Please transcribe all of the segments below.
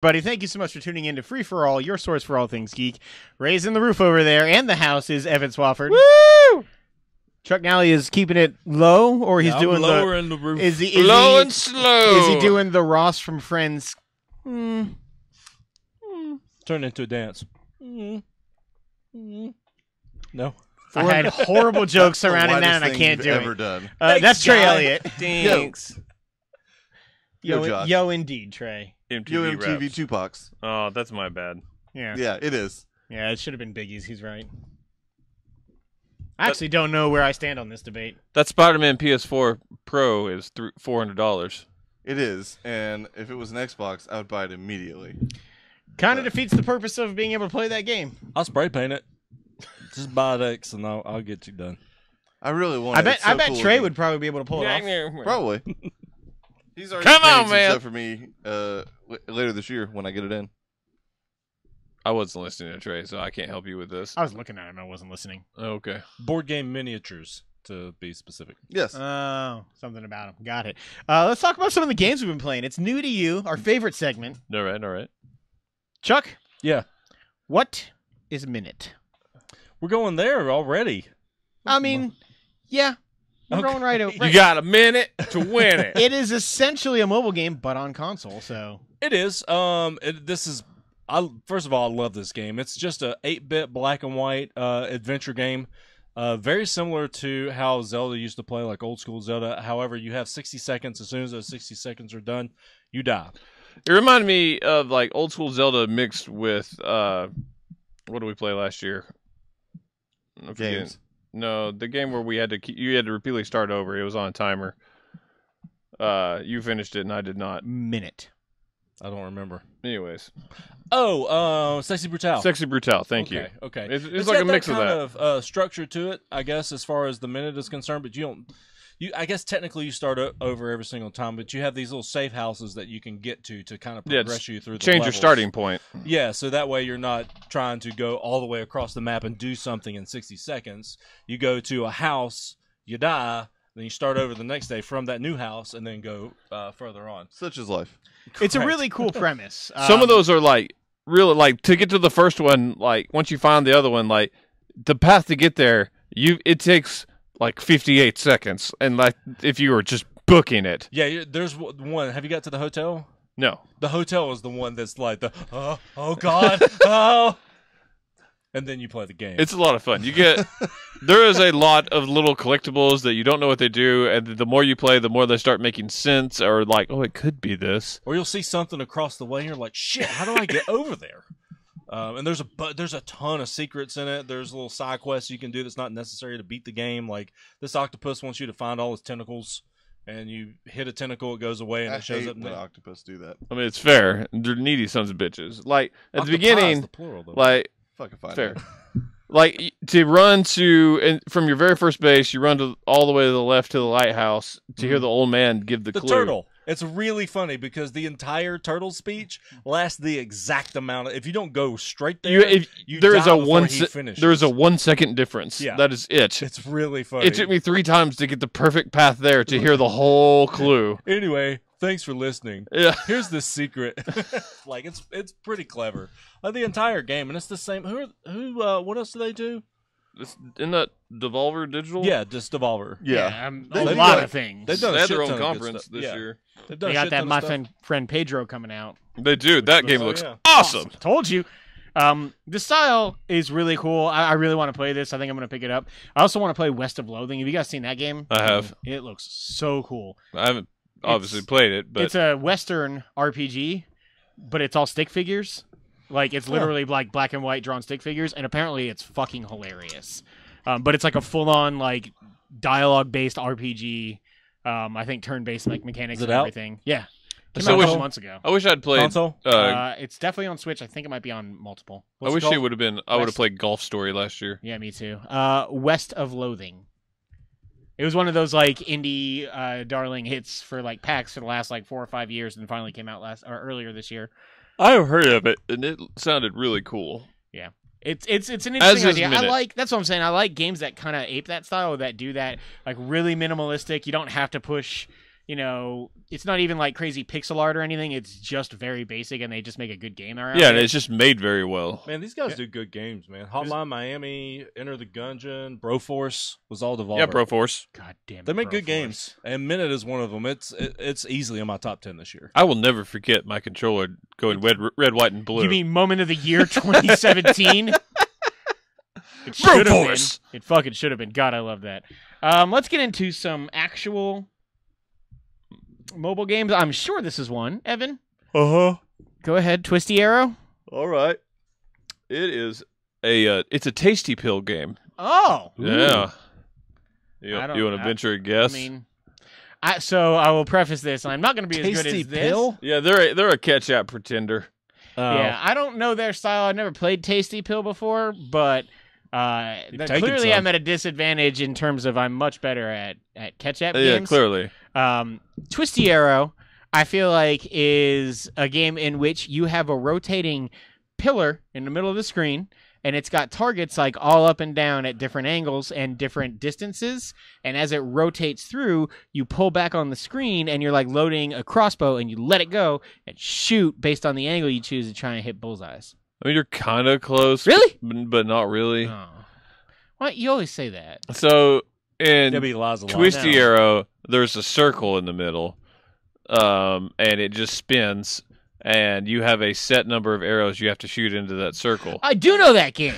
Buddy, thank you so much for tuning in to Free For All, your source for all things geek. Raising the roof over there, and the house is Evan Swafford. Woo! Chuck Nally is keeping it low, or he's doing lowering the roof. Is he Low and slow. Is he doing the Ross from Friends? Turn into a dance. No. I had horrible jokes surrounding that, and I can't do ever it. done. That's Trey Elliott. Thanks. Yo, indeed, Trey. UMTV raps. Tupacs. Oh, that's my bad. Yeah, Yeah, it is. yeah, it should have been Biggie's. He's right. I actually don't know where I stand on this debate. That Spider-Man PS4 Pro is $400. It is. And if it was an Xbox, I would buy it immediately. Kind of defeats the purpose of being able to play that game. I'll spray paint it. Just buy it X and I'll get you done. I really want I it. bet It's so cool Trey looking. would probably be able to pull it off. Probably. He's already Come painting on, some man. stuff for me later this year when I get it in. I wasn't listening to Trey, so I can't help you with this. I was looking at him. I wasn't listening. Okay. Board game miniatures, to be specific. Yes. Oh, something about him. Got it. Let's talk about some of the games we've been playing. It's New to You, our favorite segment. All right. Chuck, Yeah. what is Minute? We're going there already. I mean, yeah, we're going right over. You got a minute to win it. It is essentially a mobile game, but on console. So It is. This is. First of all, I love this game. It's just a 8-bit black and white adventure game. Very similar to how Zelda used to play, like old school Zelda. However, you have 60 seconds. As soon as those 60 seconds are done, you die. It reminded me of like old school Zelda mixed with what did we play last year? I'm forgetting. Games. No, the game where you had to repeatedly start over. It was on a timer. You finished it and I did not. Minute. I don't remember. Anyways, Sexy Brutale. Sexy Brutale. Thank you. Okay. It's like got a mix that of kind that. of structure to it, I guess, as far as the minute is concerned. But you don't. I guess technically you start over every single time, but you have these little safe houses that you can get to kind of progress you through. The Change your levels. starting point. Yeah, so that way you're not trying to go all the way across the map and do something in 60 seconds. You go to a house, you die, then you start over the next day from that new house, and then go further on. Such is life. It's a Correct. really cool premise. Some of those are like really like to get to the first one. Like once you find the other one, like the path to get there, it takes like 58 seconds, and like if you were just booking it. Yeah, there's one. Have you got to the hotel? No. The hotel is the one that's like the oh god oh, and then you play the game. It's a lot of fun. There is a lot of little collectibles that you don't know what they do, and the more you play, the more they start making sense, or like, oh, it could be this. Or you'll see something across the way, and you're like, shit, how do I get over there? And there's a ton of secrets in it. There's little side quests you can do that's not necessary to beat the game. Like this octopus wants you to find all his tentacles, and you hit a tentacle, it goes away, and I it shows hate up. when octopus do that. I mean, it's fair. They're needy sons of bitches. Like at the Octopi is beginning, the plural, though. like Fucking fine. fair. Like to run from your very first base, you run all the way to the left to the lighthouse to hear the old man give the clue. turtle. It's really funny because the entire turtle speech lasts the exact amount of. If you don't go straight there, There is die a before he finishes. there is a 1 second difference. Yeah. That is it. It's really funny. It took me 3 times to get the perfect path there to hear the whole clue. Anyway, thanks for listening. Yeah. Here's the secret. Like it's pretty clever. The entire game, and it's the same. What else do they do? Isn't that Devolver Digital? Yeah, just Devolver. Yeah. a They've lot done- of things. They've done They a had shit their ton own of good conference stuff. this Yeah. year. They've done They a got shit that ton my of stuff. friend Pedro coming out. They do. That game looks awesome. Told you. The style is really cool. I really want to play this. I think I'm going to pick it up. I also want to play West of Loathing. Have you guys seen that game? I have. It looks so cool. I haven't obviously played it, but It's a Western RPG, but it's all stick figures. Like, it's literally like black and white drawn stick figures, and apparently it's fucking hilarious. But it's like a full-on, like, dialogue-based RPG. I think turn-based like mechanics Is it and out? everything. Yeah. Came So out a which- couple months ago. I wish I'd played. Console? It's definitely on Switch. I think it might be on multiple. I wish called? it would have been. I would have West? played Golf Story last year. Yeah, me too. West of Loathing. It was one of those like indie darling hits for like PAX for the last like 4 or 5 years, and finally came out earlier this year. I've heard of it, and it sounded really cool. Yeah, it's an As interesting is idea. Minute. That's what I'm saying. I like games that kind of ape that style, that do that like really minimalistic. You don't have to push, you know, it's not even like crazy pixel art or anything. It's just very basic, and they just make a good game around Yeah, it. and it's just made very well. Man, these guys do good games, man. Hotline Miami, Enter the Gungeon, Broforce was all Devolver. Yeah, Broforce. God damn it, They make good Broforce. games, and Minute is one of them. It's easily in my top 10 this year. I will never forget my controller going red, white, and blue. You mean moment of the year 2017? It should have been. Broforce. It fucking should have been. God, I love that. Let's get into some actual mobile games. I'm sure this is one. Evan, Uh-huh. go ahead. Twisty Arrow. All right. It is it's a tasty pill game. Oh. Yeah. I don't- You want to venture a guess? I mean, so I will preface this. I'm not going to be as good Tasty as this. Pill? yeah, they're a catch-out pretender. Yeah, I don't know their style. I've never played Tasty Pill before, but You've taken clearly some. I'm at a disadvantage in terms of I'm much better at catch-up Yeah, games. clearly. Twisty Arrow, I feel like, is a game in which you have a rotating pillar in the middle of the screen, and it's got targets like all up and down at different angles and different distances. And as it rotates through, you pull back on the screen, and you're like loading a crossbow, and you let it go and shoot based on the angle you choose to try and hit bullseyes. I mean, you're kind of close. Really? But not really. Oh. What? You always say that. So, in Debbie lies a lot. Twisty now. Arrow, there's a circle in the middle, and it just spins, and you have a set number of arrows you have to shoot into that circle. I do know that game.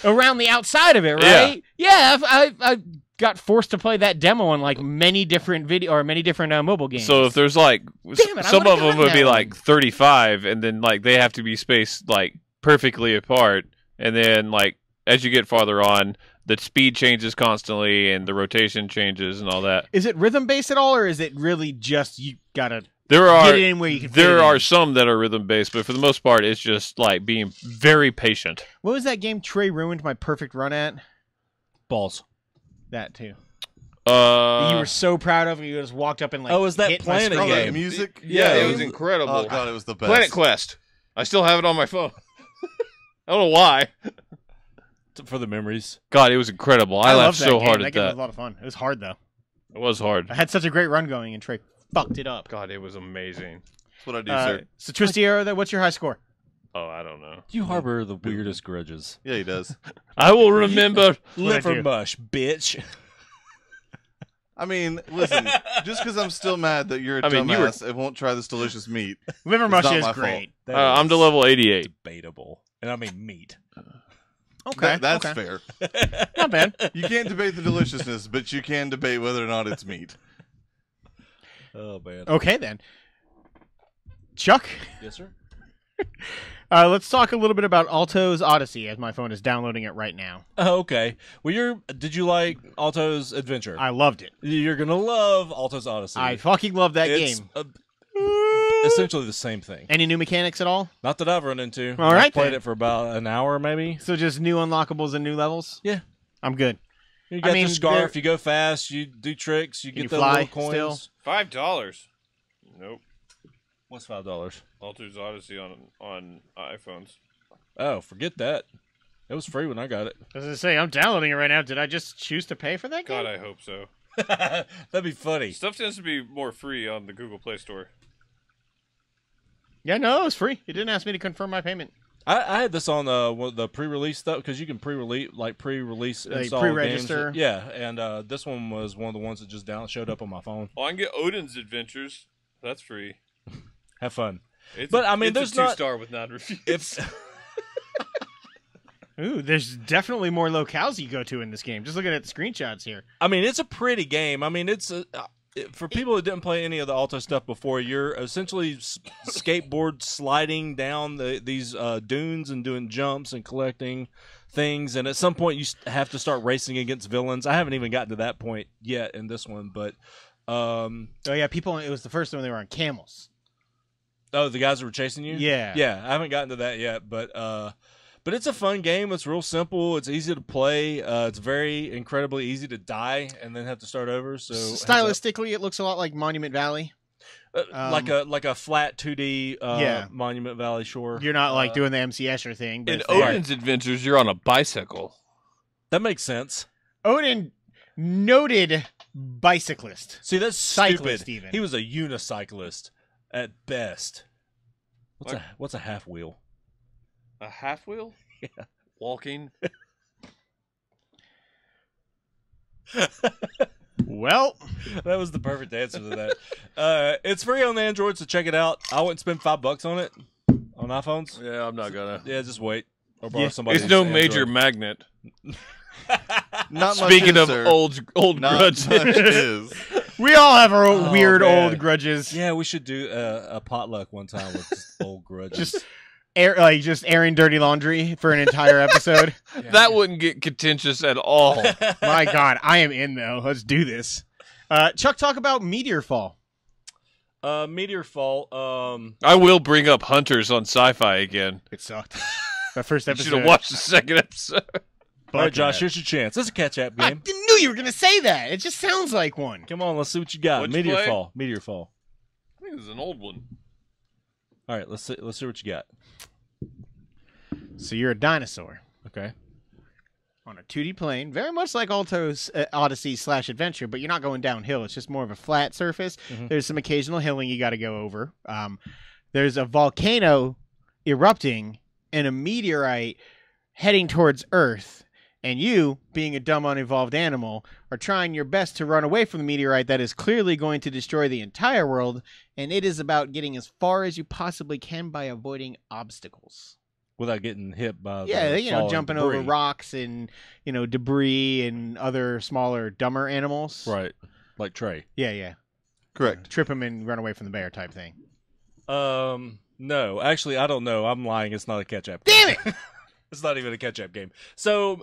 Around the outside of it, right? Yeah, I got forced to play that demo on like many different mobile games. So if there's like Damn it, I some would've of them gotten would be that like one. 35, and then like they have to be spaced like perfectly apart, and then like as you get farther on, the speed changes constantly and the rotation changes and all that. is it rhythm based at all, or is it really just you gotta There get are it in where you can? fit there it are in? some that are rhythm based, but for the most part, it's just like being very patient. What was that game Trey ruined my perfect run at? Balls. That too. You Uh, were so proud of it. You just walked up and like. Oh, is that hit my Planet Oh, screen. that game? music? yeah, it was was incredible. Oh god, it was the best. Planet Quest. I still have it on my phone. I don't know why. For the memories. God, it was incredible. I laughed love that so game. hard That at game was that. a lot of fun. It was hard though. It was hard. I had such a great run going, and Trey fucked it up. God, it was amazing. That's what I do, sir. So Twisty Arrow, then what's your high score? Oh, I don't know. You harbor the weirdest grudges. Yeah, he does. I will remember. Liver mush, bitch. I mean, listen, just because I'm still mad that you're a I mean, you were- dumbass, I won't try this delicious meat. Liver It's mush not is my great. That I'm is to level 88. debatable. And I mean meat. Okay, That's okay. fair. Not bad. You can't debate the deliciousness, but you can debate whether or not it's meat. Oh, man. Okay then. Chuck, Yes, sir? let's talk a little bit about Alto's Odyssey, as my phone is downloading it right now. Oh, okay. Well, did you like Alto's Adventure? I loved it. You're going to love Alto's Odyssey. I fucking love that It's game. essentially the same thing. Any new mechanics at all? Not that I've run into. All right, I've played then. it for about an hour, maybe. So just new unlockables and new levels? Yeah. I'm good. You got mean, the scarf, they're- you go fast, you do tricks, you Can get you the fly little coins. still? $5. Nope. What's $5? Alto's Odyssey on iPhones. Oh, forget that. It was free when I got it. As I say, I'm downloading it right now. Did I just choose to pay for that game? God, I hope so. That'd be funny. Stuff tends to be more free on the Google Play Store. Yeah, no, it was free. It didn't ask me to confirm my payment. I had this on the pre-release stuff because you can pre-release install pre-register. games. Yeah, and this one was one of the ones that just showed up on my phone. Well, I can get Odin's Adventures. That's free. Have fun. It's But, I mean, it's there's a not- 2-star with non-reviews. If Ooh, there's definitely more locales you go to in this game. Just looking at the screenshots here. I mean, it's a pretty game. I mean, it's for people who didn't play any of the Alto stuff before. You're essentially skateboard sliding down these dunes and doing jumps and collecting things. And at some point, you have to start racing against villains. I haven't even gotten to that point yet in this one, but Oh yeah, people. It was the first one they were on camels. oh, the guys that were chasing you. Yeah. yeah. I haven't gotten to that yet, but it's a fun game. It's real simple. It's easy to play. It's very incredibly easy to die and then have to start over. So Stylistically, it looks a lot like Monument Valley. like a flat 2D Yeah. Monument Valley shore. You're not like doing the MC Escher thing. But In it's there. Odin's Adventures, you're on a bicycle. That makes sense. Odin noted bicyclist. See, that's Cyclist stupid. even. He was a unicyclist at best. What's a half wheel? A half wheel? Yeah. Walking. Well, That was the perfect answer to that. It's free on the Android, so check it out. I wouldn't spend $5 on it on iPhones. Yeah, I'm not gonna. Yeah, just wait. Or borrow somebody's It's no Android. major magnet. Not Speaking much of is, sir. old Not grudges. much is. we all have our own Oh, weird man. old grudges. Yeah, we should do a potluck one time with just old grudges. Just just airing dirty laundry for an entire episode. That wouldn't get contentious at all. My God, I am in though. Let's do this. Chuck, talk about Meteor Fall. Meteor Fall. I will bring up Hunters on Sci-Fi again. It sucked. The first You episode. should have watched the second episode. All right, Josh, here's your chance. This is a catch-up I game. knew you were gonna say that. It just sounds like one. Come on, let's see what you got. What'd you Meteor play? Fall. Meteor Fall. I think it was an old one. All right, let's see what you got. So you're a dinosaur Okay. on a 2D plane, very much like Alto's Odyssey / Adventure, but you're not going downhill. It's just more of a flat surface. Mhm. There's some occasional hilling you got to go over. There's a volcano erupting and a meteorite heading towards Earth. And you, being a dumb, unevolved animal, are trying your best to run away from the meteorite that is clearly going to destroy the entire world. And it is about getting as far as you possibly can by avoiding obstacles. Without getting hit by Yeah, the falling jumping over debris. rocks and, debris and other smaller, dumber animals. Right. Like Trey. Yeah. Correct. Trip them and run away from the bear type thing. No. Actually, I don't know. I'm lying. It's not a catch-up. Damn it! It's not even a catch-up game. So,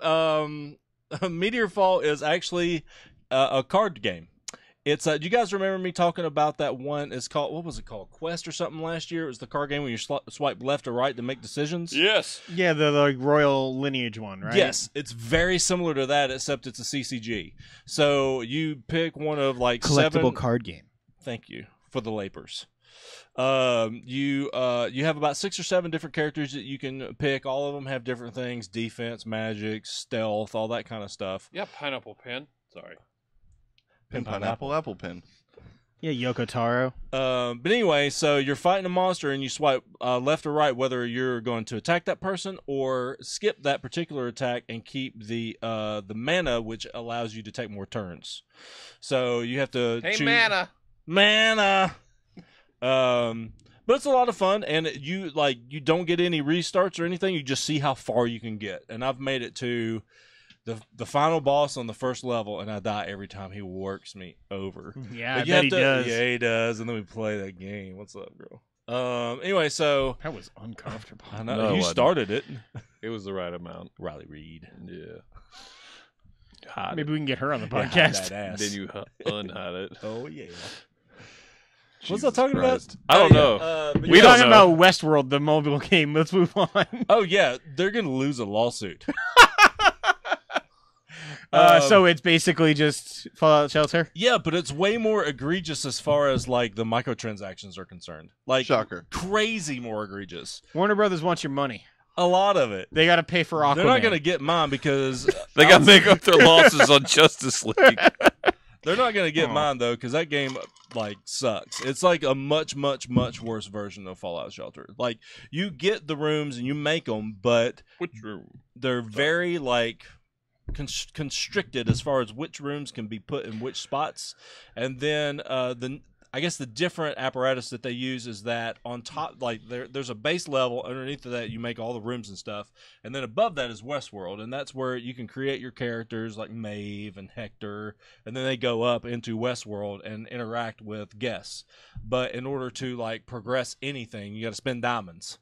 Meteor Fall is actually a card game. It's do you guys remember me talking about that one? It's called, what was it called? Quest or something last year? It was the card game where you swipe left or right to make decisions. Yes. Yeah, the royal lineage one, right? Yes, it's very similar to that, except it's a CCG. So you pick one of like Collectible 7. card game. Thank you for the lapers. You have about 6 or 7 different characters that you can pick. All of them have different things: defense, magic, stealth, all that kind of stuff. Yeah, pineapple pen. Sorry. Pineapple apple pen. Yeah, Yoko Taro. But anyway, so you're fighting a monster and you swipe left or right whether you're going to attack that person or skip that particular attack and keep the mana, which allows you to take more turns. So you have to Hey, choose mana. But it's a lot of fun, and you don't get any restarts or anything. You just see how far you can get. And I've made it to the final boss on the first level, and I die every time he works me over. Yeah, But I you bet have he to- does. Yeah, he does. And then we play that game. What's up, girl? Anyway, so That was uncomfortable. I know No, it you wasn't. started it, It was the right amount. Riley Reed. Yeah. Hide Maybe we can get her on the Yeah, hide podcast. that ass. Then you unhide it. Oh yeah. Jesus What's I talking Christ. about? I don't know. But We're We don't talking know. about Westworld, the mobile game. Let's move on. Oh yeah, they're gonna lose a lawsuit. So it's basically just Fallout Shelter. Yeah, but it's way more egregious as far as like the microtransactions are concerned. Like Shocker. crazy more egregious. Warner Brothers wants your money. A lot of it. They got to pay for Aquaman. They're not gonna get mine because They got to make up their losses on Justice League. they're not gonna get Aw. mine though because that game like sucks. It's like a much worse version of Fallout Shelter. Like you get the rooms and you make them, but Which room? they're very like constricted as far as which rooms can be put in which spots, and then I guess the different apparatus that they use is that on top, like there's a base level underneath of that you make all the rooms and stuff, and then above that is Westworld, and that's where you can create your characters like Maeve and Hector, and then they go up into Westworld and interact with guests. But in order to like progress anything, you got to spend diamonds,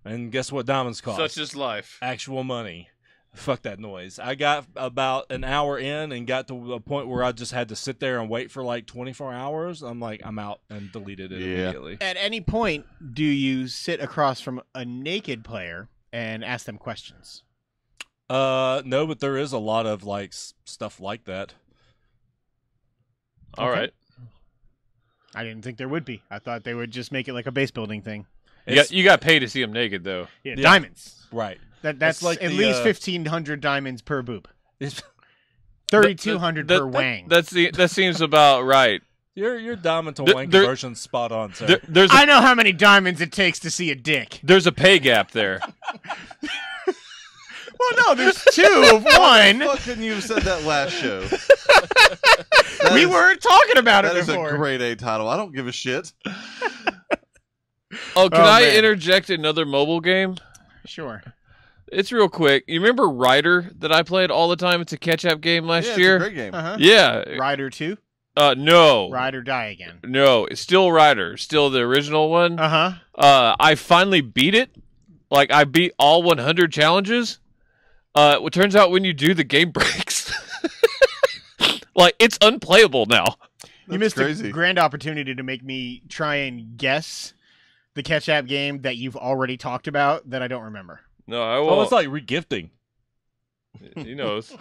and guess what diamonds cost? Such is life. Actual money. Fuck that noise. I got about an hour in and got to a point where I just had to sit there and wait for like 24 hours. I'm like, I'm out, and deleted it Yeah. immediately. At any point, do you sit across from a naked player and ask them questions? No, but there is a lot of like stuff like that. All Okay. right. I didn't think there would be. I thought they would just make it like a base building thing. You got paid to see him naked, though. Yeah, Yeah. diamonds. Right. That's like at the, least 1,500 diamonds per boob. It's $3,200 per wang. That seems about right. Your diamond to wang there- conversion's spot on, sir. I know how many diamonds it takes to see a dick. There's a pay gap there. Well, no, there's two of one. Fuck, couldn't you have said that last show? We weren't talking about it That is a before. grade A title. I don't give a shit. Oh, can I man. interject another mobile game? Sure. It's real quick. You remember Ryder that I played all the time? It's a catch-up game last Yeah, year. it's a great game. Uh-huh. Yeah. Rider 2? No. Ride or Die again. No, it's still Ryder. Still the original one. Uh-huh. I finally beat it. Like, I beat all 100 challenges. It turns out when you do, the game breaks. Like, it's unplayable now. You missed crazy. a grand opportunity to make me try and guess the catch-up game that you've already talked about that I don't remember. No, I Oh, won't. it's like regifting. He knows.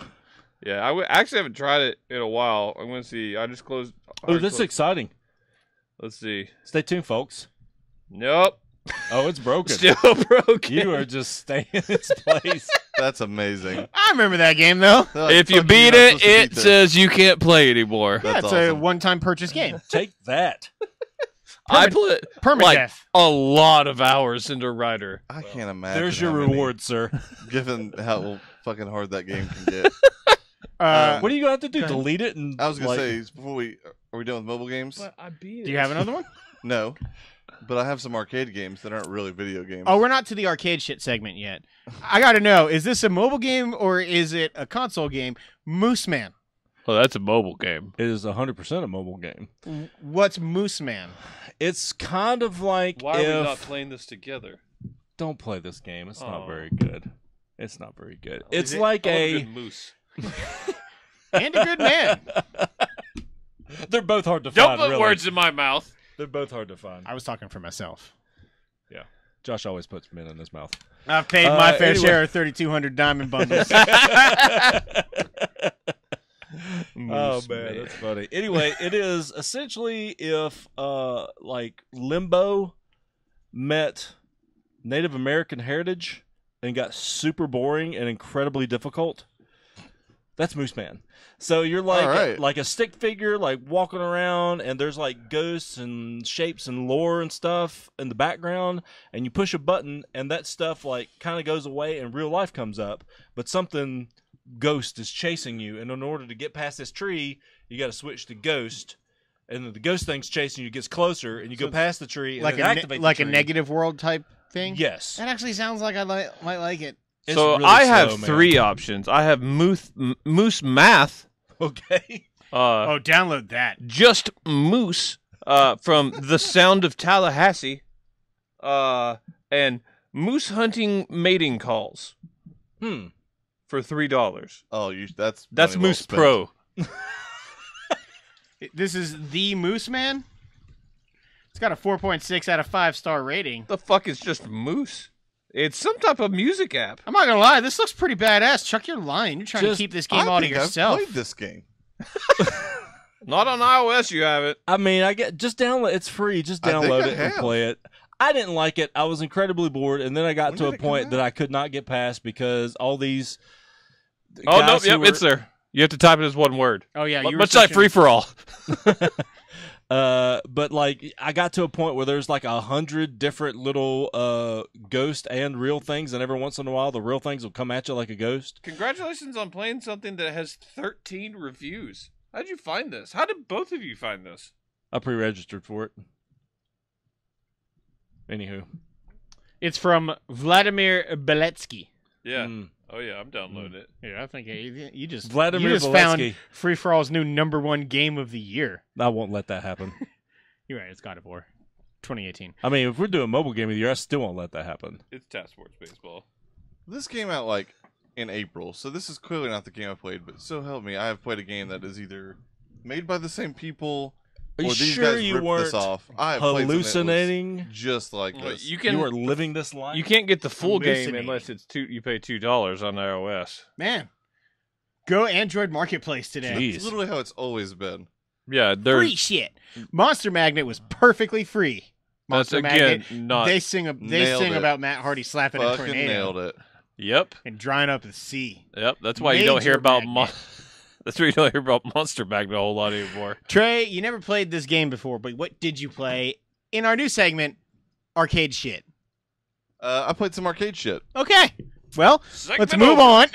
Yeah, I actually haven't tried it in a while. I'm going to see. I just closed. Oh, this is exciting. Let's see. Stay tuned, folks. Nope. Oh, it's broken. Still broken. You are just staying in its place. That's amazing. I remember that game, though. They're like, If you "Fuck beat you're not it, supposed to it beat this." says you can't play anymore. Yeah, That's it's a awesome. one-time purchase game. Take that. I put Permadeath. like a lot of hours into Ryder. I can't imagine. There's your how many, reward, sir. given how fucking hard that game can get. What are you going to have to do? Go ahead. Delete it? And I was gonna like, say before are we done with mobile games? I beat do you have another one? No, but I have some arcade games that aren't really video games. Oh, we're not to the arcade shit segment yet. I got to know, is this a mobile game or is it a console game? Moose Man. Oh, that's a mobile game. It is 100% a mobile game. What's Moose Man? It's kind of like Why are if... we not playing this together? Don't play this game. It's not Oh. very good. It's not very good. It's it- like a... moose. And a good man. They're both hard to Don't find, put really. words in my mouth. They're both hard to find. I was talking for myself. Josh always puts men in his mouth. I've paid my fair anyway. share of 3,200 diamond bundles. Oh man, that's funny. Anyway, it is essentially if like Limbo met Native American heritage and got super boring and incredibly difficult. That's Moose Man. So you're like All right. like a stick figure, like walking around, and there's like ghosts and shapes and lore and stuff in the background, and you push a button, and that stuff like kind of goes away, and real life comes up, but something ghost is chasing you, and in order to get past this tree, you got to switch to ghost, and then the ghost thing's chasing you, gets closer, and you go past the tree, and like it activates like the a tree. negative world type thing? Yes. That actually sounds like I might like it. It's So really I have slow, man. 3 options. I have Moose Math. Okay. Oh, download that. Just Moose from The Sound of Tallahassee, and Moose Hunting Mating Calls for $3. Oh, that's That's money well Moose spent. Pro. This is the Moose Man. It's got a 4.6 out of 5-star rating. The fuck is just Moose? It's some type of music app. I'm not gonna lie, this looks pretty badass. Chuck, you're lying. You're trying to Just- keep this game all to think yourself. I've played this game. Not on iOS, you have it. I mean, I get just download. It's free. Just I think download I it and have. play it. I didn't like it. I was incredibly bored, and then I got When to did a it come point out? that I could not get past because all these. Oh, no, guys who yep, were- it's there. You have to type it as one word. Oh yeah, you were Much like searching- Free For All. But like, I got to a point where there's like 100 different little ghost and real things, and every once in a while, the real things will come at you like a ghost. Congratulations on playing something that has 13 reviews. How'd you find this? How did both of you find this? I pre-registered for it. Anywho, It's from Vladimir Beletsky. Yeah. Mm. Oh, yeah, I'm downloading it. Yeah, I think you just Vladimir you just Beletsky. found Free For All's new #1 game of the year. I won't let that happen. You're right. It's God of War, 2018. I mean, if we're doing mobile game of the year, I still won't let that happen. It's Task Force Baseball. This came out like in April, so this is clearly not the game I played. But so help me, I have played a game that is either made by the same people Are you or these sure guys you ripped weren't this off. I have played something that was hallucinating? just like Well, this. you You were can living this life. you can't get the full game Hallucinating. unless it's you pay $2 on iOS. Man, go Android Marketplace today. Jeez. It's literally how it's always been. Yeah, Free there's shit. Monster Magnet was perfectly free. that's Monster again Magnet. not. They sing Nailed it. about Matt Hardy slapping a Fucking tornado nailed it. Yep, and drying up the sea. yep. That's why you don't hear Major about. magnet. That's why you don't hear about Monster Magnet a whole lot anymore. Trey, you never played this game before, but what did you play in our new segment, Arcade Shit? I played some arcade shit. Okay. Well, let's Segment move over.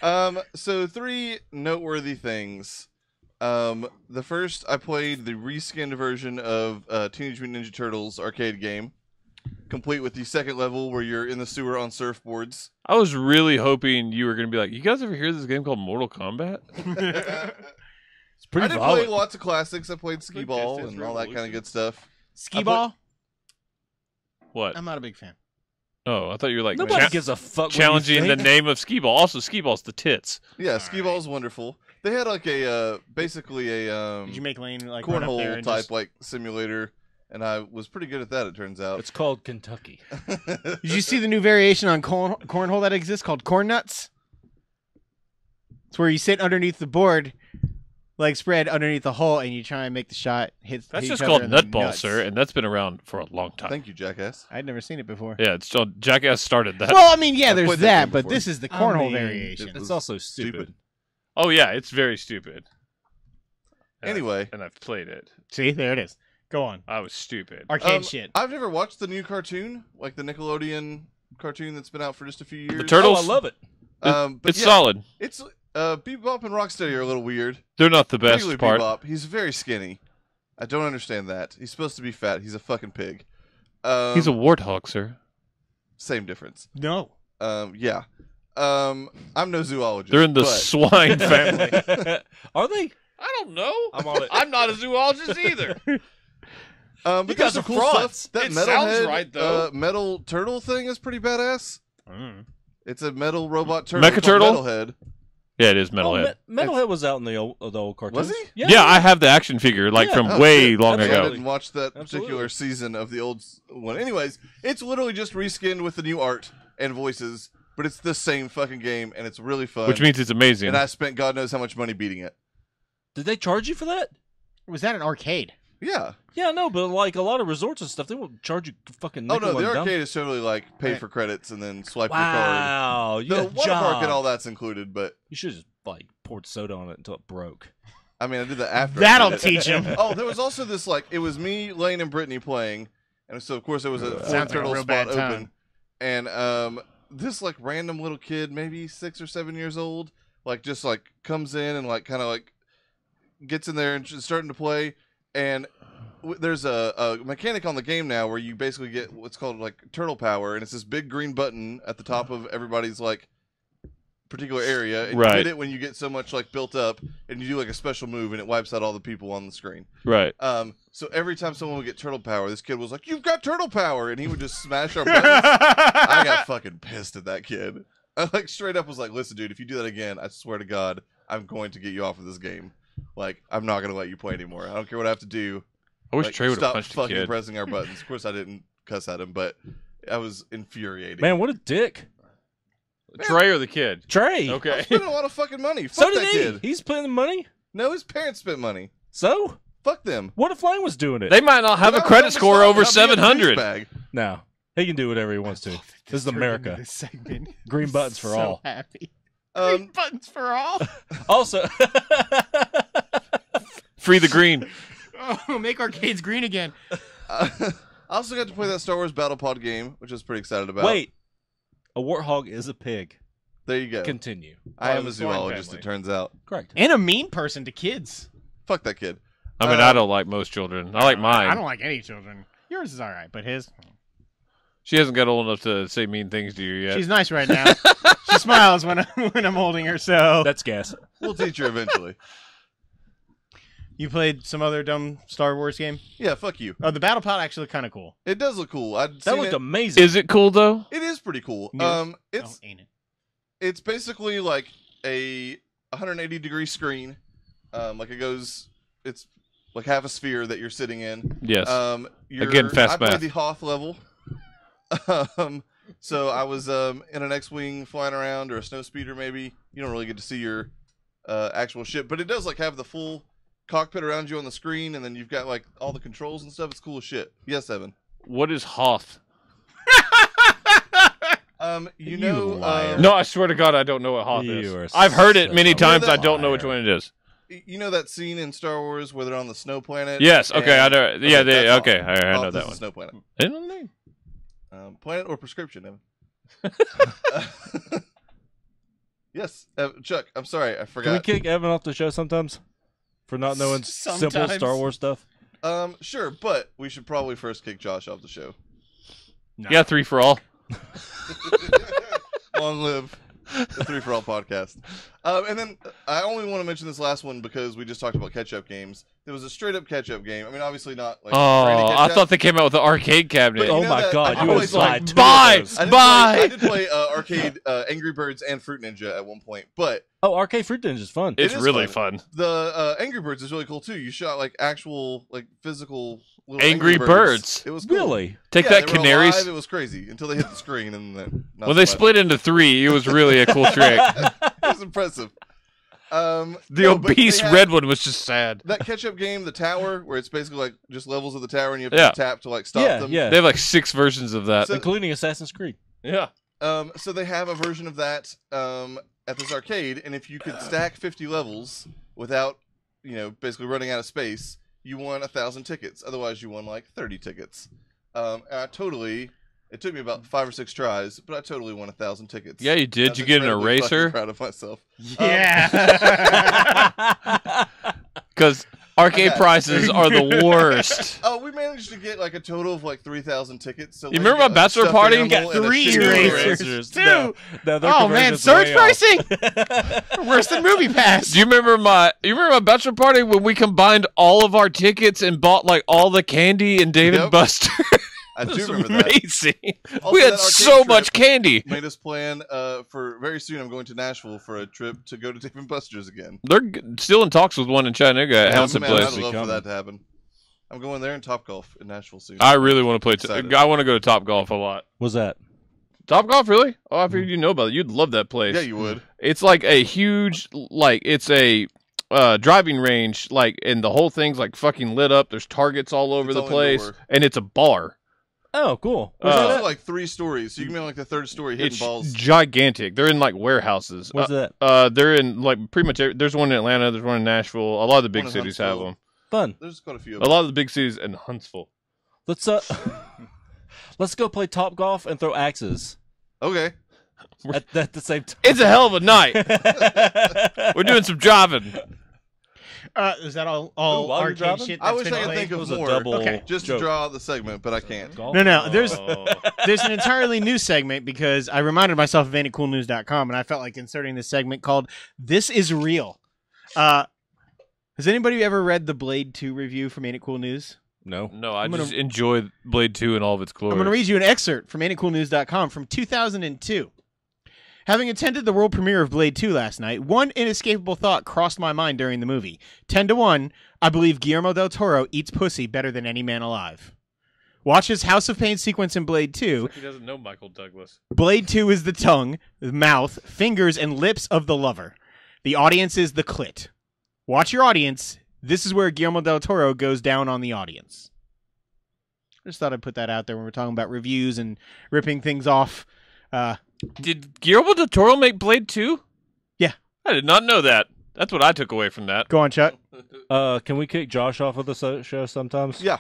on. So 3 noteworthy things. The first, I played the reskinned version of Teenage Mutant Ninja Turtles arcade game, complete with the second level where you're in the sewer on surfboards. I was really hoping you were going to be like, you guys ever hear this game called Mortal Kombat? It's pretty I did violent. play lots of classics. I played skee ball Distance and all that kind of good stuff. Skee ball? What? I'm not a big fan. Oh, I thought you were like Nobody gives a fuck. what you challenging the think. name of skee ball. Also, skee ball's the tits. Yeah, skee ball is wonderful. They had like a basically a Did you make Lane like run up there cornhole and type just... like simulator, and I was pretty good at that. It turns out. It's called Kentucky. Did you see the new variation on cornhole that exists called corn nuts? It's where you sit underneath the board, legs spread underneath the hole, and you try and make the shot hit. That's hit just each called other in the nutball, nuts. sir, and that's been around for a long time. Thank you, jackass. I'd never seen it before. Yeah, it's Jackass started that. Well, I mean, yeah, I've there's played that that, game but before. this is the I cornhole mean, variation. it It's was also stupid. stupid. Oh yeah, it's very stupid. And Anyway. I've played it. See, there it is. Go on. I was stupid. Arcade shit. I've never watched the new cartoon, like the Nickelodeon cartoon that's been out for just a few years. The Turtles? Oh, I love it. But It's yeah, solid. It's Bebop and Rocksteady are a little weird. They're not the best Particularly part. Bebop. He's very skinny. I don't understand that. He's supposed to be fat. He's a fucking pig. He's a warthog, sir. Same difference. No. Yeah. I'm no zoologist. They're in the but- swine family. Are they? I don't know. I'm on it. I'm not a zoologist either. But You there's guys some are cool frauds. stuff. That It metalhead, sounds right, though. Metal turtle thing is pretty badass. Mm. It's a metal robot turtle. Mecha called turtle? Metalhead. Yeah, it is Oh, Metalhead. Metalhead was out in the old cartoons. Was he? Yeah, I have the action figure like Yeah. from Oh, way shit. long I ago. didn't watch that particular Absolutely. season of the old one. Anyways, it's literally just reskinned with the new art and voices, but it's the same fucking game, and it's really fun. Which means it's amazing. and I spent God knows how much money beating it. Did they charge you for that? Was that an arcade? Yeah. Yeah, no, but like a lot of resorts and stuff, they won't charge you fucking. Oh no, nickel the and dime. arcade is totally like pay Right. for credits and then swipe your card. Wow, you The got water park and jobbed. all that's included, but You should just like poured soda on it until it broke. I mean, I did that after. I That'll did it. teach him. Oh, there was also this like it was me, Lane, and Brittany playing, and so of course there was a fourth Sounds like a turtle real spot bad time. open, and this like random little kid, maybe 6 or 7 years old, like just like comes in and like kind of like gets in there and just starting to play, and there's a mechanic on the game now where you basically get what's called like turtle power, and it's this big green button at the top of everybody's like particular area, and Right. you hit it when you get so much like built up, and you do like a special move, and it wipes out all the people on the screen. Right. So every time someone would get turtle power, this kid was like, "You've got turtle power," and he would just smash our buttons. I got fucking pissed at that kid. I like straight up was like, "Listen, dude, if you do that again, I swear to God, I'm going to get you off of this game. Like, I'm not gonna let you play anymore. I don't care what I have to do. I wish Like, Trey would have stop punched the fucking kid. pressing our buttons." Of course, I didn't cuss at him, but I was infuriating. Man, what a dick. Trey or the kid? Trey. I Okay. spent a lot of fucking money. So Fuck did that he. kid. He's paying the money. No, his parents spent money. So Fuck them. what if Lane was doing it? They might not have If a I was credit on the score side, over I'd be a 700. douchebag. No, he can do whatever he wants to. This is America. This segment. Green buttons for so all. Happy. Green Um, buttons for all. Also, Free the green. Oh, make arcades green again. I also got to play that Star Wars Battle Pod game, which I was pretty excited about. wait, a warthog is a pig. There you go. Continue. I am the a swine zoologist, family. it turns out. Correct. And a mean person to kids. Fuck that kid. I mean, I don't like most children. I like mine. I don't like any children. Yours is all right, but his. She hasn't got old enough to say mean things to you yet. She's nice right now. She smiles when I'm holding her. So That's gas. We'll teach her eventually. you played some other dumb Star Wars game? Yeah, fuck you. Oh, the Battle Pod actually looked kind of cool. It does look cool. I'd That seen looked it. amazing. Is it cool though? It is pretty cool. News? It's oh, ain't it? it's basically like a 180-degree screen. Like it goes. It's like half a sphere that you're sitting in. Yes. Again, fast I played math. the Hoth level. So I was in an X-wing flying around or a snow speeder maybe. You don't really get to see your actual ship, but it does like have the full cockpit around you on the screen, and then you've got like all the controls and stuff. It's cool as shit. Yes, Evan. What is Hoth? You You know, liar. No, I swear to God, I don't know what Hoth You are is. I've heard it such many a times. I liar. don't know which one it is. you know that scene in Star Wars where they're on the snow planet? Yes. Okay. I and- know. Yeah. that's Hoth. Okay. I know Hoth that is the one. Snow planet. I don't know. Planet or prescription, Evan? Yes, Chuck. I'm sorry, I Can we forgot. kick Evan off the show sometimes for not knowing simple Sometimes. Star Wars stuff? Sure, but we should probably first kick Josh off the show. No. Yeah, 3 for all. Long live the 3 for All podcast. And then I only want to mention this last one because we just talked about catch-up games. There was a straight-up catch-up game. I mean, obviously not like. branded Oh, I catch-up, thought they came out with the arcade cabinet. But you Oh know my that- God, I you did would play, buy like, two Bye! of those. I did play arcade Angry Birds and Fruit Ninja at one point, but Oh, Arcade Fruit Ninja is fun. It's it is really fun. the Angry Birds is really cool too. You shot like actual like physical little Angry Birds. It was cool. Really? Take Yeah, that, they were Canaries. alive, it was crazy until they hit the screen and then not When so they much. split into 3, it was really a cool trick. It was impressive. The no, but obese they had red one was just sad. that catch-up game, the tower, where it's basically like just levels of the tower and you have Yeah. to tap to like stop Yeah, them. yeah. They have like 6 versions of that. So- Including Assassin's Creed. Yeah. So they have a version of that at this arcade, and if you could stack 50 levels without, basically running out of space, you won 1,000 tickets. Otherwise, you won like 30 tickets. And it took me about 5 or 6 tries, but I totally won 1,000 tickets. Yeah, you did. I was You get an incredibly fucking eraser? Proud of myself. Yeah. Because arcade Okay. prices are the worst. Oh, we managed to get like a total of like 3,000 tickets. So You remember my bachelor stuffed party? animal You got and a 3 chicken erasers. eraser. Two. No, their Oh man, conversion's surge way off. pricing. Worse than Movie Pass. Do you remember my bachelor party when we combined all of our tickets and bought like all the candy and Dave and Yep. Buster? I It do was remember that. amazing. Also, We had that arcade so trip much candy. Made us plan for very soon. I'm going to Nashville for a trip to go to Dave and Buster's again. They're still in talks with one in Chattanooga at Yeah, Hamilton man, Place. I'd love for Coming. that to happen. I'm going there in Topgolf in Nashville soon. I really want to play. Excited. I want to go to Top Golf a lot. Was that? Top Golf, really? Oh, I figured you know about it. You'd love that place. Yeah, you would. It's like a huge, like it's a driving range, like, and the whole thing's like fucking lit up. There's targets all over It's the all place, indoor. and it's a bar. Oh, cool. There's Uh, also like 3 stories, so you can be on like the 3rd story hitting It's balls. gigantic. They're in like warehouses. What's that? They're in like pretty much. There's one in Atlanta. There's one in Nashville. A lot of the big One in cities have Huntsville. them. Fun. There's quite a few. Of A them. lot of the big cities in Huntsville. Let's let's go play Top Golf and throw axes Okay. at the same time. It's a hell of a night. We're doing some driving. Is that all Ooh, while you're arcade driving? shit? I that's wish been I could played? think It of was a more. double Okay. Just to joke. draw the segment, but I can't. Golf? No, there's Oh. there's an entirely new segment because I reminded myself of AnyCoolNews.com and I felt like inserting this segment called "This Is Real." Has anybody ever read the Blade 2 review from Ain't It Cool News? No. No, I I'm gonna- just enjoy Blade 2 in all of its glory. I'm going to read you an excerpt from AnyCoolNews.com from 2002. Having attended the world premiere of Blade 2 last night, one inescapable thought crossed my mind during the movie. 10-1, I believe Guillermo del Toro eats pussy better than any man alive. Watch his House of Pain sequence in Blade 2. He doesn't know Michael Douglas. Blade 2 is the tongue, the mouth, fingers, and lips of the lover. The audience is the clit. Watch your audience. This is where Guillermo del Toro goes down on the audience. I just thought I'd put that out there when we're talking about reviews and ripping things off. Did Guillermo del Toro make Blade 2? Yeah. I did not know that. That's what I took away from that. Go on, Chuck. Can we kick Josh off of the show sometimes? Yeah.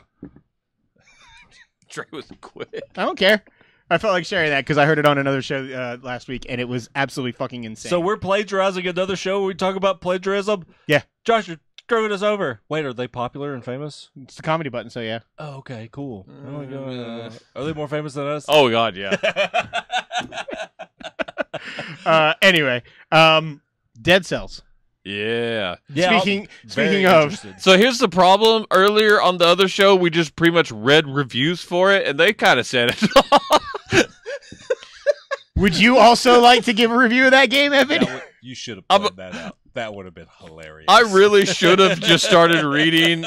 Trey was quick. I don't care. I felt like sharing that because I heard it on another show last week, and it was absolutely fucking insane. So we're plagiarizing another show where we talk about plagiarism? Yeah. Josh, you're screwing us over. Wait, are they popular and famous? It's the comedy button, so yeah. Oh, okay, cool. Oh my God. Are they more famous than us? Oh, God, yeah. Anyway, Dead Cells. Yeah. Yeah, Speaking very of, interested. So here's the problem. Earlier on the other show, we just pretty much read reviews for it, and they kind of said it. would you also like to give a review of that game, Evan? You should have I'm- played that out. That would have been hilarious. I really should have just started reading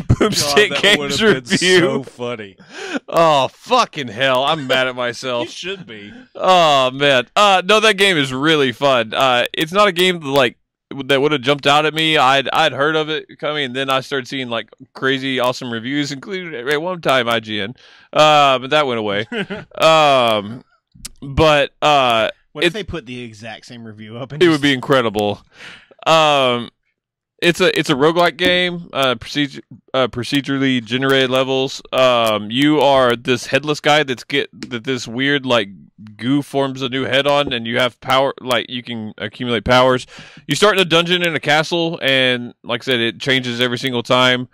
Boomstick that Games would have been review. so funny. Oh, fucking hell. I'm mad at You myself. should be. Oh, man. No, that game is really fun. It's not a game like that would have jumped out at me. I'd heard of it coming, and then I started seeing like crazy, awesome reviews, including at one time IGN. But that went away. But What if they put the exact same review up? And it would be incredible. It's a roguelike game, procedurally generated levels. You are this headless guy that this weird like goo forms a new head on, and you have power. Like you can accumulate powers. You start in a dungeon in a castle, and like I said, it changes every single time.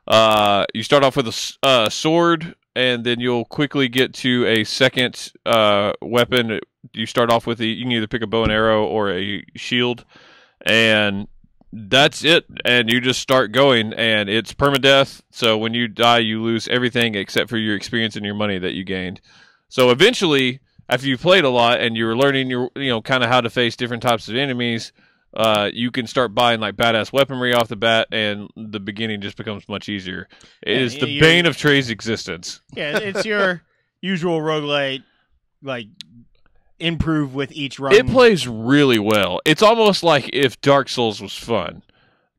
You start off with a sword, and then you'll quickly get to a second weapon. You start off with you can either pick a bow and arrow or a shield, and that's it. And you just start going, and it's permadeath. So when you die, you lose everything except for your experience and your money that you gained. So eventually, after you've played a lot and you're learning kind of how to face different types of enemies, you can start buying like badass weaponry off the bat, and the beginning just becomes much easier. It is the bane of Trey's existence. Yeah, it's your usual roguelite, like improve with each run. It plays really well. It's almost like if Dark Souls was fun.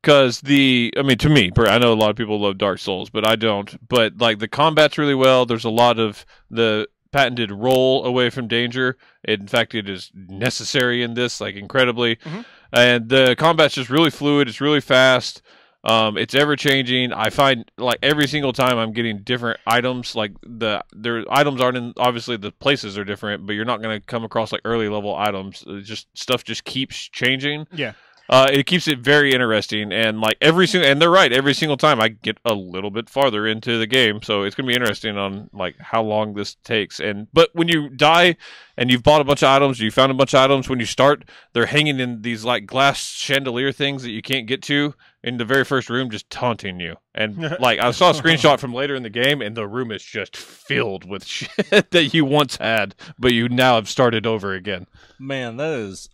Because to me, I know a lot of people love Dark Souls, but I don't. But like the combat's really well. There's a lot of the patented roll away from danger. In fact, it is necessary in this, like incredibly. Mm-hmm. And the combat's just really fluid. It's really fast. It's ever changing. I find like every single time I'm getting different items. Like their items aren't in. Obviously, the places are different, but you're not going to come across like early level items. It's just stuff just keeps changing. Yeah. It keeps it very interesting, and like and they're right. Every single time I get a little bit farther into the game, so it's gonna be interesting on like how long this takes. But when you die and you've bought a bunch of items, you found a bunch of items. When you start, they're hanging in these like glass chandelier things that you can't get to in the very first room, just taunting you. And like I saw a screenshot from later in the game, and the room is just filled with shit that you once had, but you now have started over again. Man, that is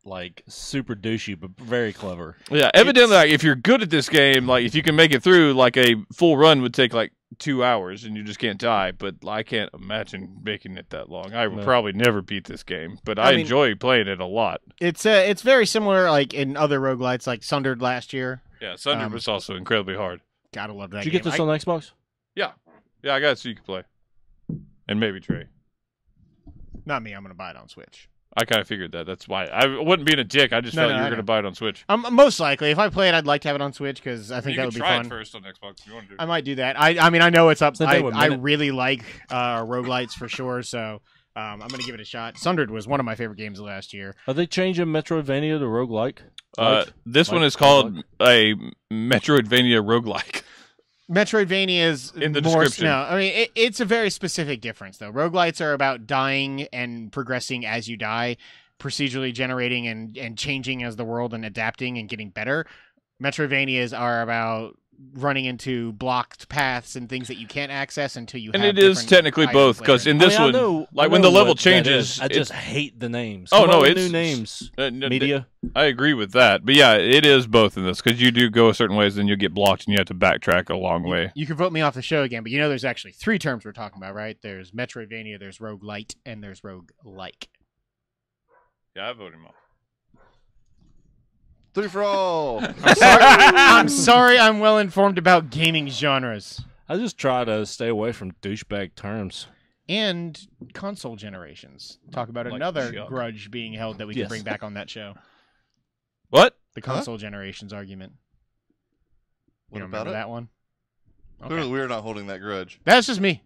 like super douchey, but very clever. Yeah, evidently, like, if you're good at this game, like if you can make it through, like a full run would take like 2 hours, and you just can't die. But I can't imagine making it that long. I would probably never beat this game, but I enjoy playing it a lot. It's very similar, like in other roguelites, like Sundered last year. Yeah, Sundered was also incredibly hard. Gotta love that. Did you get this on Xbox? Yeah, I got it so you can play, and maybe Trey. Not me. I'm gonna buy it on Switch. I kind of figured that. That's why I wasn't being a dick. I just felt you were going to buy it on Switch. Most likely, if I play it, I'd like to have it on Switch because I think that would be fun. You can try it first on Xbox if you want to. I might do that. I mean, I know it's up. I minute. really like roguelites for sure, so I'm going to give it a shot. Sundered was one of my favorite games of last year. Are they changing Metroidvania to roguelike? This one is called a Metroidvania roguelike. Metroidvania is in the more, description. No, I mean it's a very specific difference though. Roguelites are about dying and progressing as you die, procedurally generating and changing as the world and adapting and getting better. Metroidvanias are about running into blocked paths and things that you can't access until you. And have it is technically both because in this one, when the level changes, I just hate the names. Oh no, it's new names. Media. I agree with that, but yeah, it is both in this because you do go a certain ways, then you get blocked and you have to backtrack a long way. You can vote me off the show again, but you know there's actually 3 terms we're talking about, right? There's Metroidvania, there's roguelite, and there's roguelike. Yeah, I voted him off. 3 for all. I'm sorry I'm well informed about gaming genres. I just try to stay away from douchebag terms. And console generations. Talk about another grudge being held that we can bring back on that show. What? The console generations argument. You remember that one? Okay. Clearly, we're not holding that grudge. That's just me.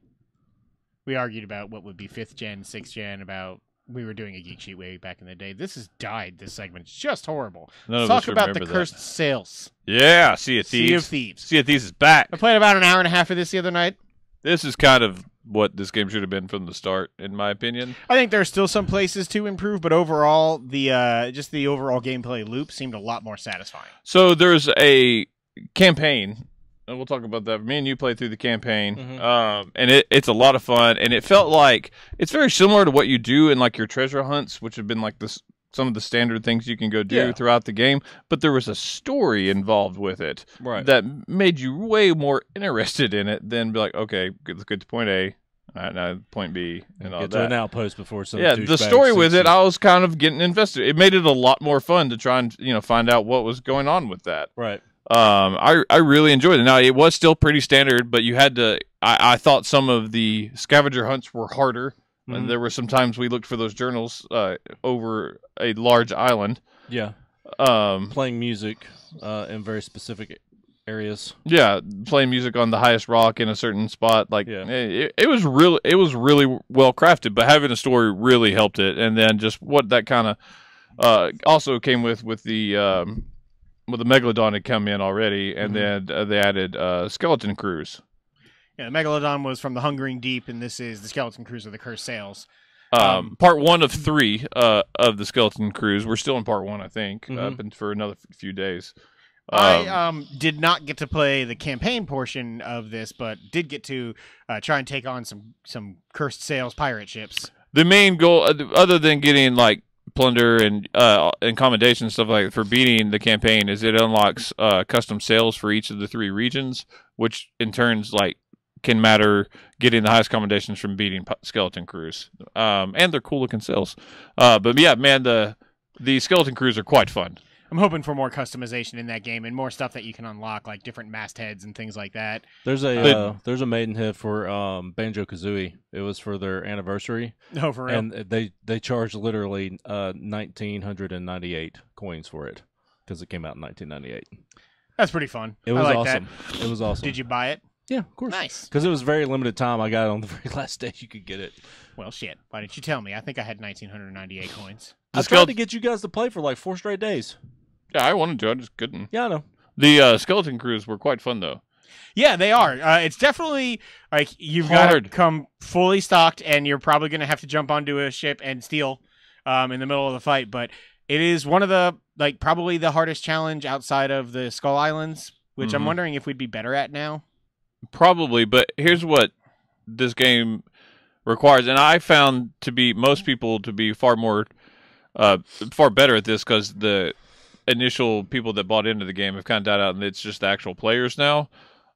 We argued about what would be 5th gen, 6th gen, about we were doing a geek sheet way back in the day. This has died, this segment. It's just horrible. Let's talk about the cursed sales. Yeah, Sea of Thieves. Sea of Thieves. Sea of Thieves is back. I played about an hour and a half of this the other night. This is kind of what this game should have been from the start, in my opinion. I think there's still some places to improve, but overall, just the overall gameplay loop seemed a lot more satisfying. So there's a campaign, and we'll talk about that. Me and you played through the campaign, and it's a lot of fun, and it felt like it's very similar to what you do in like your treasure hunts, which have been like some of the standard things you can go do throughout the game, but there was a story involved with it that made you way more interested in it than be like, okay, let's get to point A, now point B, and all get that. to an outpost before some the story with it, I was kind of getting invested. It made it a lot more fun to try and find out what was going on with that. Right. I really enjoyed it. Now it was still pretty standard, but you had to. I thought some of the scavenger hunts were harder. And there were some times we looked for those journals over a large island. Yeah. Playing music in very specific areas. Yeah, playing music on the highest rock in a certain spot. Like Yeah. it was really well crafted, but having a story really helped it. And then just what that kind of also came with the Megalodon had come in already, and then they added Skeleton Crews. Yeah, the Megalodon was from the Hungering Deep, and this is the Skeleton Crews of the Cursed Sails. Part 1 of 3 of the Skeleton Crews. We're still in part 1, I think, for another few days. I did not get to play the campaign portion of this, but did get to try and take on some Cursed Sails pirate ships. The main goal, other than getting like plunder and commendation and stuff like that for beating the campaign, is it unlocks custom sails for each of the 3 regions, which in turns like can matter getting the highest commendations from beating Skeleton Crews. And they're cool looking sails. But yeah, man, the Skeleton Crews are quite fun. I'm hoping for more customization in that game and more stuff that you can unlock, like different mastheads and things like that. There's a maidenhead for Banjo-Kazooie. It was for their anniversary. Oh, for real? And they charged literally 1,998 coins for it because it came out in 1998. That's pretty fun. It was I like awesome. That. It was awesome. Did you buy it? Yeah, of course. Nice. Because it was very limited time. I got it on the very last day you could get it. Well, shit. Why didn't you tell me? I think I had 1,998 coins. I tried to get you guys to play for like 4 straight days. Yeah, I wanted to. I just couldn't. Yeah, I know. The Skeleton Crews were quite fun, though. Yeah, they are. It's definitely like you've got to come fully stocked, and you're probably going to have to jump onto a ship and steal in the middle of the fight. But it is one of the probably the hardest challenge outside of the Skull Islands, which I'm wondering if we'd be better at now. Probably, but here's what this game requires, and I found most people to be far better at this because the initial people that bought into the game have kind of died out, and it's just the actual players now.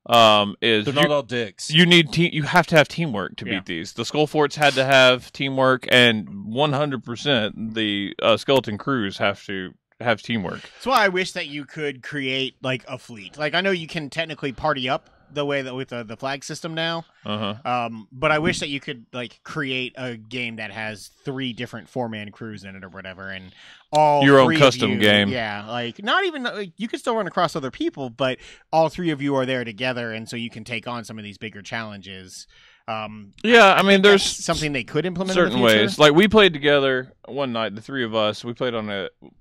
They're not all dicks. You have to have teamwork to beat these. The Skull Forts had to have teamwork, and 100% the Skeleton Crews have to have teamwork. That's why I wish that you could create like a fleet. Like I know you can technically party up the way that with the flag system now. But I wish that you could like create a game that has 3 different 4-man crews in it or whatever, and all your own 3 custom of you, game. Yeah, like not even like, you could still run across other people, but all 3 of you are there together, and so you can take on some of these bigger challenges. Yeah, I mean, there's something they could implement certain in the future. ways. Like we played together one night, the 3 of us. We played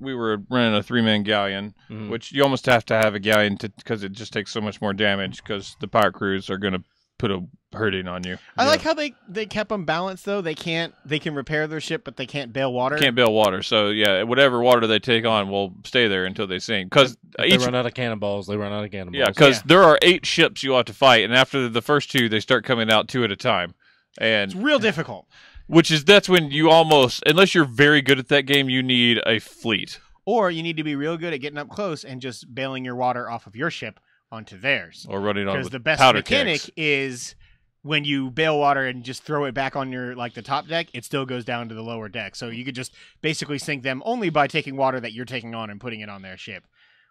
we were running a 3-man galleon, which you almost have to have a galleon because it just takes so much more damage because the pirate crews are going to put a hurting on you. I like how they kept them balanced though. They can repair their ship, but they can't bail water. Can't bail water, so yeah, whatever water they take on will stay there until they sink. Because they run out of cannonballs. They run out of cannonballs. Yeah, because there are 8 ships you have to fight, and after the first 2, they start coming out 2 at a time, and it's real difficult. That's when you almost, unless you're very good at that game, you need a fleet, or you need to be real good at getting up close and just bailing your water off of your ship onto theirs, or running on because the best powder mechanic kegs. is when you bail water and just throw it back on your the top deck, it still goes down to the lower deck. So you could just basically sink them only by taking water that you're taking on and putting it on their ship,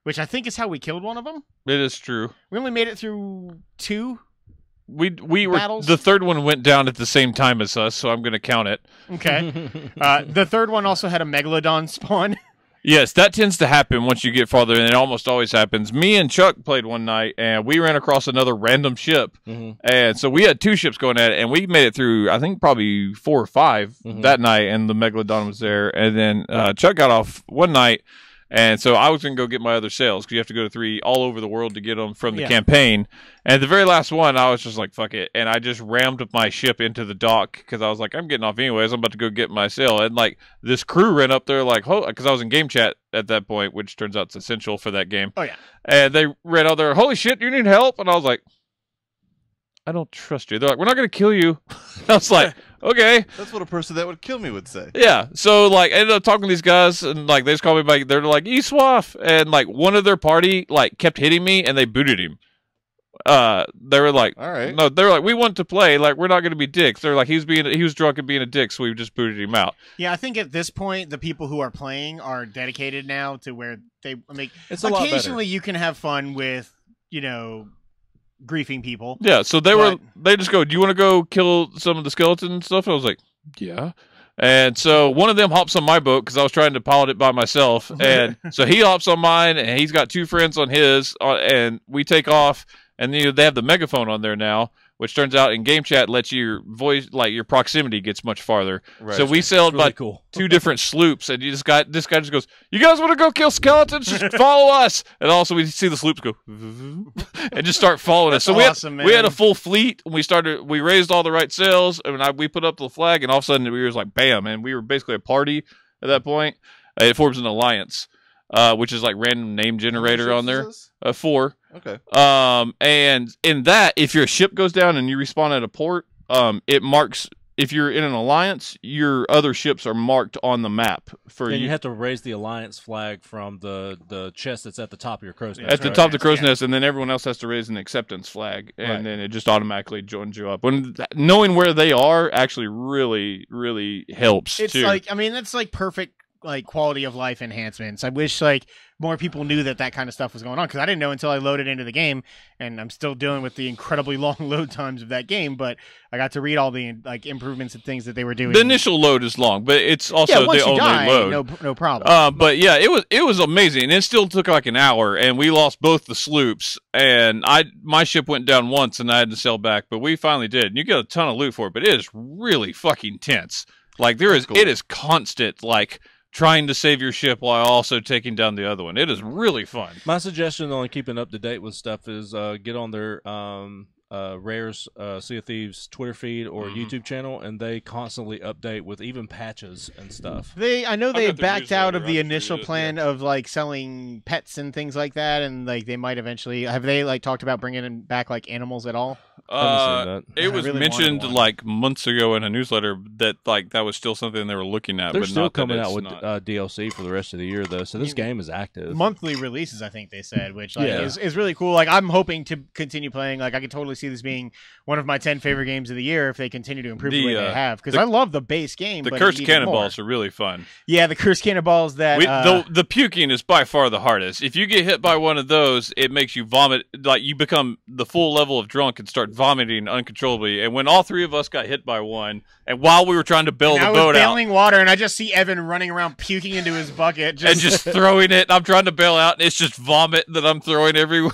which I think is how we killed one of them. It is true. We only made it through 2. We were battles? The third one went down at the same time as us, so I'm going to count it. Okay. The third one also had a megalodon spawn. Yes, that tends to happen once you get farther, and it almost always happens. Me and Chuck played one night, and we ran across another random ship, and so we had 2 ships going at it, and we made it through, I think, probably 4 or 5 that night, and the Megalodon was there, and then Chuck got off one night, and so I was going to go get my other sails, because you have to go to 3 all over the world to get them from the campaign, and the very last one, I was just like, fuck it, and I just rammed my ship into the dock, because I was like, I'm getting off anyways, I'm about to go get my sail, and like, this crew ran up there like, because I was in game chat at that point, which turns out it's essential for that game. Oh, yeah. And they ran out there, holy shit, you need help? And I was like, I don't trust you. They're like, we're not going to kill you. I was like, okay. That's what a person that would kill me would say. Yeah. So, like, I ended up talking to these guys, and, like, they just called me back. They're like, Iswaf. And, like, one of their party, like, kept hitting me, and they booted him. They were like, all right. No, they're like, we want to play. Like, we're not going to be dicks. They're like, he was drunk and being a dick, so we just booted him out. Yeah, I think at this point, the people who are playing are dedicated now to where it's a lot better. Occasionally, you can have fun with, griefing people. Yeah, so they just go, do you want to go kill some of the skeletons and stuff? I was like, Yeah. And so one of them hops on my boat because I was trying to pilot it by myself. And so he hops on mine, and he's got 2 friends on his, and we take off. And they have the megaphone on there now, which turns out in game chat lets your voice, like your proximity, gets much farther. Right. So we sailed Really by cool. 2 different sloops, and this guy just goes, "You guys want to go kill skeletons? Just follow us." And also we see the sloops go and just start following us. So awesome, we had man. a full fleet. And we raised all the right sails, and we put up the flag, and all of a sudden we were like, bam, and we were basically a party at that point. It forms an alliance, which is like random name generator on there. 4. Okay. And in that, if your ship goes down and you respawn at a port, it marks. If you're in an alliance, your other ships are marked on the map for And you. you have to raise the alliance flag from the chest that's at the top of your crow's nest. At the right. top of the crow's Yeah. nest, and then everyone else has to raise an acceptance flag, and Right. then it just automatically joins you up. When knowing where they are actually really, really helps. It's too. like, I mean, that's like perfect like quality of life enhancements. I wish like more people knew that kind of stuff was going on, because I didn't know until I loaded into the game, and I'm still dealing with the incredibly long load times of that game. But I got to read all the like improvements and things that they were doing. the initial load is long, but it's also once the you only die, load. no problem. But yeah, it was amazing. It still took like an hour, and we lost both the sloops. And my ship went down once, and I had to sail back. But we finally did. And you get a ton of loot for it, but it is really fucking tense. Like it is constant. Like trying to save your ship while also taking down the other one. It is really fun. My suggestion on keeping up to date with stuff is get on their Rare's Sea of Thieves Twitter feed or YouTube channel, and they constantly update with even patches and stuff. I know they got the backed out of newsletter. the I just initial read it, plan of like selling pets and things like that, and like they might eventually have they like talked about bringing back like animals at all. Haven't seen that. It I was really wanted mentioned one. like months ago in a newsletter that like that was still something they were looking at. They're but still not that coming it's out with not. DLC for the rest of the year, though, so this game is active. Monthly releases, I think they said, which like Yeah. is really cool. Like I'm hoping to continue playing. Like I could totally see this being one of my 10 favorite games of the year if they continue to improve the way they have. Because I love the base game. The but cursed even cannonballs more. are really fun. Yeah, the cursed cannonballs that. The puking is by far the hardest. If you get hit by one of those, it makes you vomit. Like you become the full level of drunk and start vomiting uncontrollably. And when all 3 of us got hit by one, and while we were trying to bail and the I was boat out, bailing water, and I just see Evan running around puking into his bucket. and just throwing it, I'm trying to bail out, and it's just vomit that I'm throwing everywhere.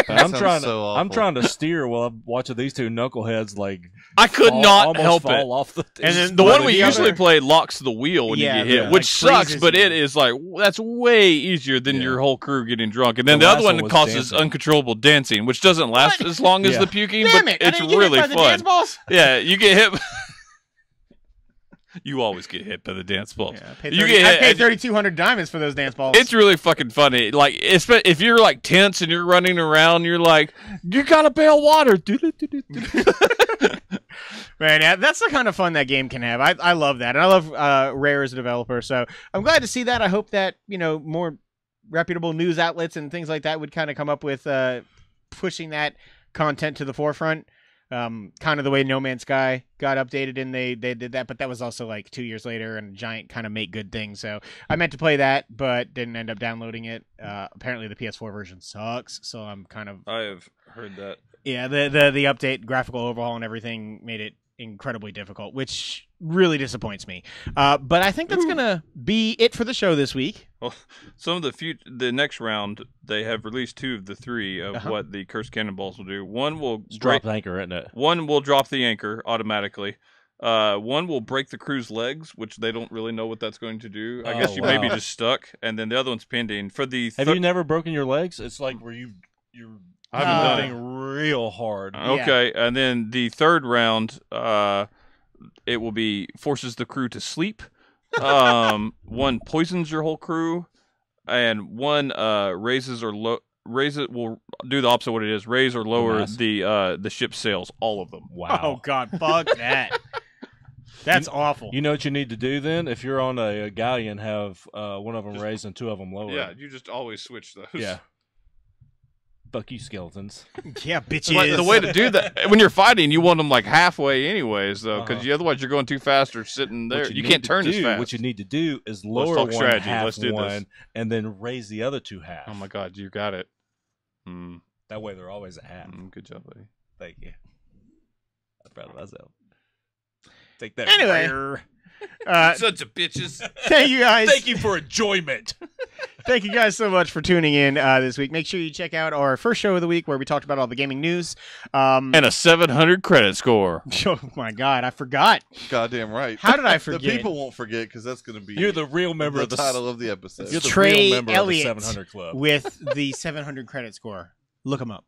I'm sounds trying so I'm awful. trying to steer while I'm watching these 2 knuckleheads like I could not almost help fall it. off the. And then The one Well, we the usually other- play locks the wheel when Yeah, you get hit, yeah, which like sucks, freezes but you. it is like that's way easier than Yeah. your whole crew getting drunk. And then The the other last one one was causes dancing. uncontrollable dancing, which doesn't last as long as Yeah. the puking, Damn but it! I it's didn't get really hit by the fun. dance balls. Yeah, you get hit. You always get hit by the dance balls. Yeah, I paid You 30 get I hit. paid and 3,200 diamonds for those dance balls. It's really fucking funny. Like, if you're like tense and you're running around, you're like, you gotta bail water. Man, yeah, that's the kind of fun that game can have. I love that, and I love Rare as a developer. So I'm glad to see that. I hope that more reputable news outlets and things like that would kind of come up with pushing that content to the forefront. Kind of the way No Man's Sky got updated, and they did that, but that was also like 2 years later, and Giant kind of make good things. So I meant to play that, but didn't end up downloading it. Apparently the PS4 version sucks, so I'm kind of I have heard that. yeah. The update, graphical overhaul, and everything made it incredibly difficult, which really disappoints me. But I think that's gonna be it for the show this week. Well, some of the next round, they have released 2 of the 3 of what the cursed cannonballs will do. One will drop the anchor, isn't it? One will drop the anchor automatically. One will break the crew's legs, which they don't really know what that's going to do. I guess you may be wow. just stuck, and then the other one's pending. For the Have you never broken your legs? It's like where you're I haven't done moving real hard. Okay, and then the third round, it will be forces the crew to sleep. One poisons your whole crew, and one raises will do the opposite of what it is. Raise or lower Nice. the ship's sails, all of them. Oh Wow. God, fuck that. That's awful. You know what you need to do then? If you're on a galleon, have one of them raised and 2 of them lower. Yeah, you just always switch those. Yeah. Fuck you, skeletons. Yeah, bitches. But the way to do that when you're fighting, you want them like halfway, anyways, though, because Uh-huh. otherwise you're going too fast or sitting there. What You need can't to turn as do- fast. What you need to do is Let's lower talk one strategy. half Let's do this. one, and then raise the other 2 half. Oh my God, you got it. Mm, That way they're always at half. good job, buddy. Thank you. I'm proud of myself. Take that. Anyway. Rare. Sons of bitches. Thank you guys. Thank you for enjoyment. Thank you guys so much for tuning in this week. Make sure you check out our first show of the week where we talked about all the gaming news. And a 700 credit score. Oh my God, I forgot. Goddamn right. How did I The forget? people won't forget because that's going to be You're the real member the of the title of the episode. You're the Trey real member Elliott of the 700 Club. with the 700 credit score. Look him up.